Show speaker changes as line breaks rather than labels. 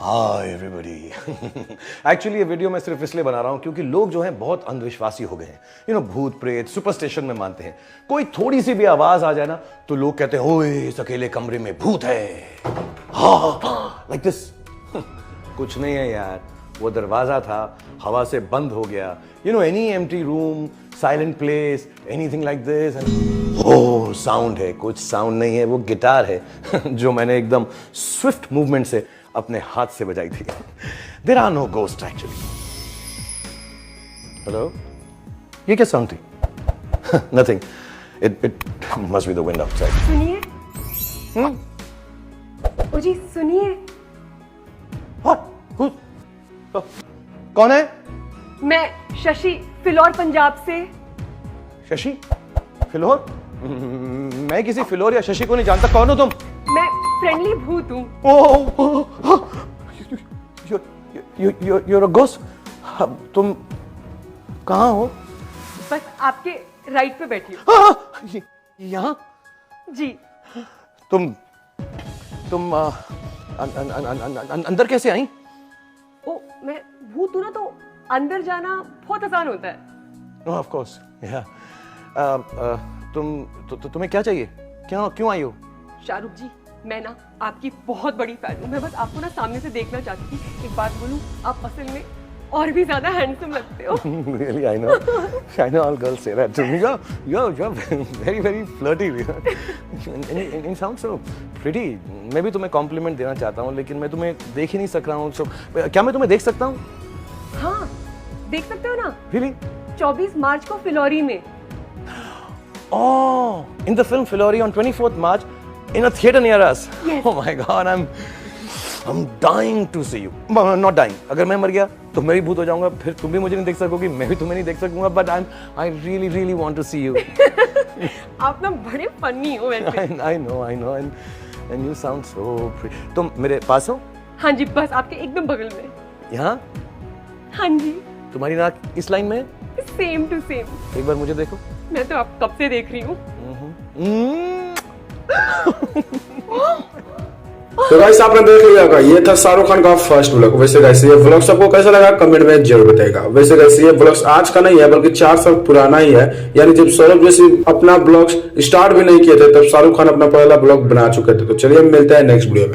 Hi everybody. Actually ये video मैं सिर्फ इसलिए बना रहा हूं क्योंकि लोग जो हैं बहुत अंधविश्वासी हो गए हैं। भूत प्रेत सुपरस्टिशन में मानते हैं। कोई थोड़ी सी भी आवाज आ जाए ना तो लोग कहते हैं ओए इस अकेले कमरे में भूत है, लाइक दिस। कुछ नहीं है यार, वो दरवाजा था, हवा से बंद हो गया। Any empty room, silent place, anything like this, oh sound है। कुछ साउंड नहीं है, वो गिटार है जो मैंने एकदम स्विफ्ट मूवमेंट से अपने हाथ से बजाई थी। There are no ghost actually. Hello, ये क्या साउंड थी? Nothing, it must be the wind outside.
सुनिए। ओ जी सुनिए।
कौन है?
मैं शशि, फिलौर पंजाब से।
शशि? फिलौर? मैं किसी फिलौर या शशि को नहीं जानता। कौन हो तुम?
मैं फ्रेंडली भूत हूँ।
You're a ghost? तुम कहाँ हो?
बस आपके राइट पे बैठी हूँ।
यहाँ?
जी।
तुम अंदर कैसे आई?
ओ मैं भूत हूँ ना, तो अंदर जाना बहुत आसान होता है।
No, of course. Yeah. तुम्हें क्या चाहिए? क्यों आई हो?
शाहरुख जी, मैं ना आपकी बहुत बड़ी फैन हूँ। मैं बस आपको ना सामने से देखना चाहती थी। एक बात बोलूँ, आप असल में और भी ज्यादा हैंडसम लगते हो।
Really, I know all girls say that to me. You're very flirty. And you sound so pretty. मैं भी तुम्हें कॉम्प्लीमेंट देना चाहता हूँ, लेकिन मैं तुम्हें देख ही नहीं सक रहा हूँ। क्या मैं तुम्हें देख सकता हूँ?
हाँ, देख सकते हो ना।
Really?
24 मार्च को फिलौरी में।
Oh, in the film Filori on 24th March, in a theater near us.
Yes.
Oh my God, I'm dying to see you. Not dying. अगर मैं मर गया तो मैं भी भूत हो जाऊंगा, फिर तुम भी मुझे नहीं देख सकोगी, मैं भी तुम्हें नहीं देख सकूंगा. But I really want to see you.
आप ना बड़े फनी हो वैसे।
I know, and you sound so pretty. तुम मेरे पास हो?
हाँ जी, बस आपके एकदम बगल में।
यहाँ?
हाँ जी।
तुम्हारी नाक इस लाइन में है?
Same to same.
एक बार मुझे देखो।
मैं तो आप कब से देख रही हूँ।
तो गाइस आपने देख लिया होगा, ये था शाहरुख खान का फर्स्ट व्लॉग। वैसे गाइस ये व्लॉग सबको कैसा लगा कमेंट में जरूर बताइएगा। वैसे गाइस ये व्लॉग आज का नहीं है बल्कि 4 साल पुराना ही है। यानी जब सौरभ जोशी अपना ब्लॉग स्टार्ट भी नहीं किए थे तब शाहरुख खान अपना पहला ब्लॉग बना चुके थे। तो चलिए मिलते हैं नेक्स्ट वीडियो में।